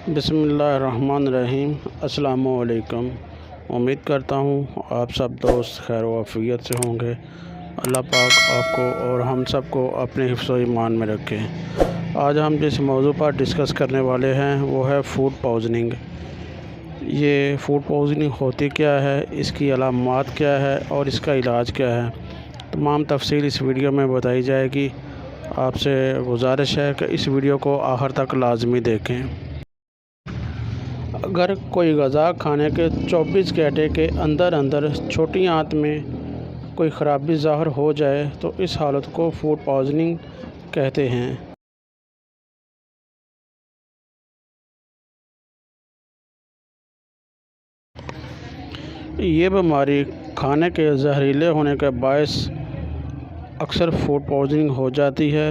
بسم اللہ الرحمن الرحیم۔ السلام علیکم۔ امید کرتا ہوں آپ سب دوست خیر و عافیت سے ہوں گے۔ اللہ پاک آپ کو اور ہم سب کو اپنے حفظ و ایمان میں رکھیں۔ آج ہم جس موضوع پر ڈسکس کرنے والے ہیں وہ ہے فوڈ پوائزننگ۔ یہ فوڈ پوائزننگ ہوتی کیا ہے، اس کی علامات کیا ہے اور اس کا علاج کیا ہے، تمام تفصیل اس ویڈیو میں بتائی جائے گی۔ آپ سے گزارش ہے کہ اس ویڈیو کو آخر تک لازمی دیکھیں۔ اگر کوئی غذا کھانے کے 24 گھنٹے کے اندر چھوٹی آنت میں کوئی خرابی ظاہر ہو جائے تو اس حالت کو فوڈ پوائزننگ کہتے ہیں۔ یہ بیماری کھانے کے زہریلے ہونے کے باعث اکثر فوڈ پوائزننگ ہو جاتی ہے۔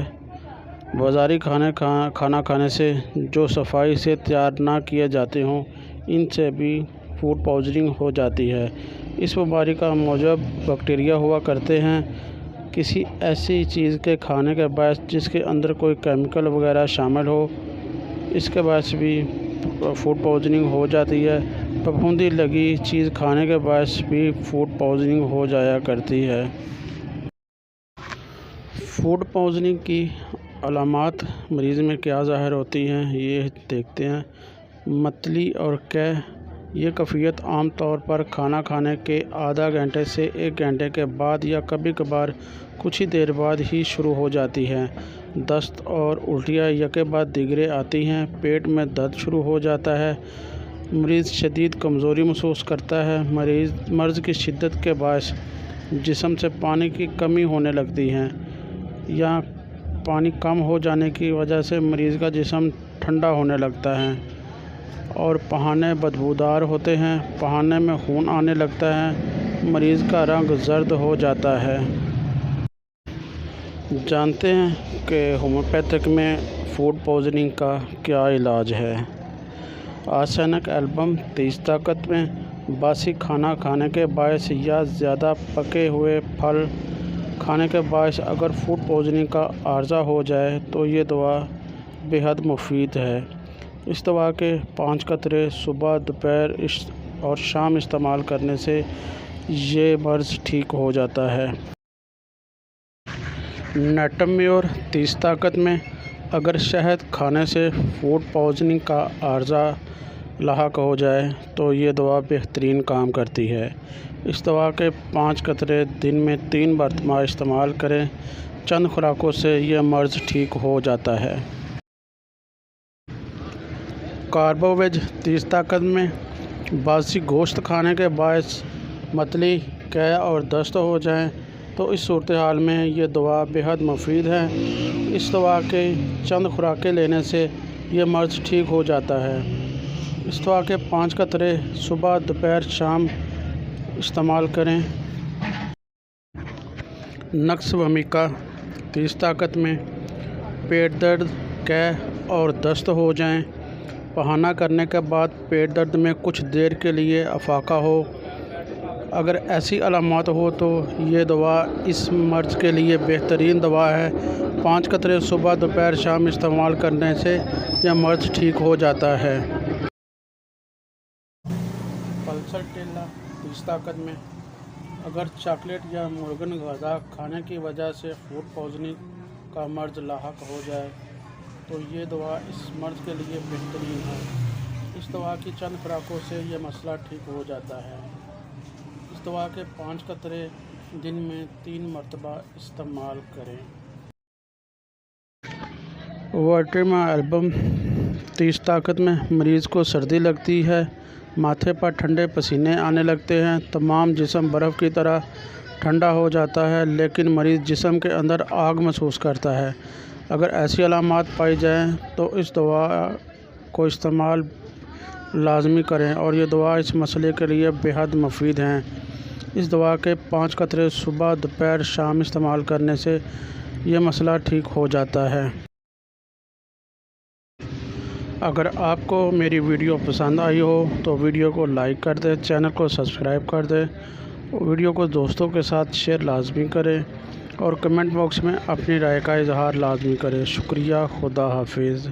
بازاری کھانا کھانے سے جو صفائی سے تیار نہ کیے جاتے ہوں، ان سے بھی فوڈ پوائزننگ ہو جاتی ہے۔ اس بیماری کا موجب بیکٹیریا ہوا کرتے ہیں۔ کسی ایسی چیز کے کھانے کے باعث جس کے اندر کوئی کیمیکل وغیرہ شامل ہو، اس کے باعث بھی فوڈ پوائزننگ ہو جاتی ہے۔ پھپھوندی لگی چیز کھانے کے باعث بھی فوڈ پوائزننگ ہو جایا کرتی ہے۔ فوڈ پوائزننگ کی علامات مریض میں کیا ظاہر ہوتی ہیں، یہ دیکھتے ہیں۔ متلی اور قے، یہ کیفیت عام طور پر کھانا کھانے کے آدھا گھنٹے سے 1 گھنٹے کے بعد یا کبھی کبھار کچھ ہی دیر بعد ہی شروع ہو جاتی ہے۔ دست اور الٹیاں یکے بعد دیگرے آتی ہیں۔ پیٹ میں درد شروع ہو جاتا ہے۔ مریض شدید کمزوری محسوس کرتا ہے۔ مرض کی شدت کے باعث جسم سے پانی کی کمی ہونے لگتی ہے یا پانی کم ہو جانے کی وجہ سے مریض کا جسم ٹھنڈا ہونے لگتا ہے اور پخانے بدبودار ہوتے ہیں۔ پخانے میں خون آنے لگتا ہے۔ مریض کا رنگ زرد ہو جاتا ہے۔ جانتے ہیں کہ ہومیوپیتھک میں فوڈ پوائزننگ کا کیا علاج ہے۔ آرسینک ایلبم 30 طاقت میں باسی کھانا کھانے کے باعث یا زیادہ پکے ہوئے پھل کھانے کے باعث اگر فوڈ پوائزننگ کا عارضہ ہو جائے تو یہ دوا بے حد مفید ہے۔ اس دوا کے 5 قطرے صبح، دوپہر اور شام استعمال کرنے سے یہ مرض ٹھیک ہو جاتا ہے۔ نیٹم میور 30 طاقت میں اگر شہد کھانے سے فوڈ پوائزننگ کا عارضہ لاحق ہو جائے تو یہ دوا بہترین کام کرتی ہے۔ اس دوا کے 5 قطرے دن میں 3 مرتبہ استعمال کریں۔ چند خوراکوں سے یہ مرض ٹھیک ہو جاتا ہے۔ کاربوویج 30 طاقت میں باسی گوشت کھانے کے باعث متلی، قے اور دست ہو جائیں تو اس صورتحال میں یہ دوا بے حد مفید ہے۔ اس دوا کے چند خوراکیں لینے سے یہ مرض ٹھیک ہو جاتا ہے۔ اس دوا کے 5 قطرے صبح، دوپہر، شام استعمال کریں۔ نکس ومیکا 30 طاقت میں پیٹ درد، قے اور دست ہو جائیں، پخانہ کرنے کے بعد پیٹ درد میں کچھ دیر کے لیے افاقہ ہو، اگر ایسی علامات ہو تو یہ دوا اس مرض کے لیے بہترین دوا ہے۔ 5 قطرے صبح، دوپہر، شام استعمال کرنے سے یہ مرض ٹھیک ہو جاتا ہے۔ پلسٹیلا 30 طاقت میں اگر چاکلیٹ یا مرغن غذا کھانے کی وجہ سے فوڈ پوائزننگ کا مرض لاحق ہو جائے تو یہ دوا اس مرض کے لیے بہترین ہے۔ اس دوا کی چند خوراکوں سے یہ مسئلہ ٹھیک ہو جاتا ہے۔ اس دوا کے 5 قطرے دن میں 3 مرتبہ استعمال کریں۔ ورٹیما ایلبم 30 طاقت میں مریض کو سردی لگتی ہے، ماتھے پر ٹھنڈے پسینے آنے لگتے ہیں، تمام جسم برف کی طرح ٹھنڈا ہو جاتا ہے لیکن مریض جسم کے اندر آگ محسوس کرتا ہے۔ اگر ایسی علامات پائی جائیں تو اس دوا کو استعمال لازمی کریں اور یہ دوا اس مسئلے کے لیے بے حد مفید ہے۔ اس دوا کے 5 قطرے صبح، دوپہر، شام استعمال کرنے سے یہ مسئلہ ٹھیک ہو جاتا ہے۔ اگر آپ کو میری ویڈیو پسند آئی ہو تو ویڈیو کو لائک کر دیں، چینل کو سبسکرائب کر دیں، ویڈیو کو دوستوں کے ساتھ شیئر لازمی کریں اور کمنٹ باکس میں اپنی رائے کا اظہار لازمی کریں۔ شکریہ۔ خدا حافظ۔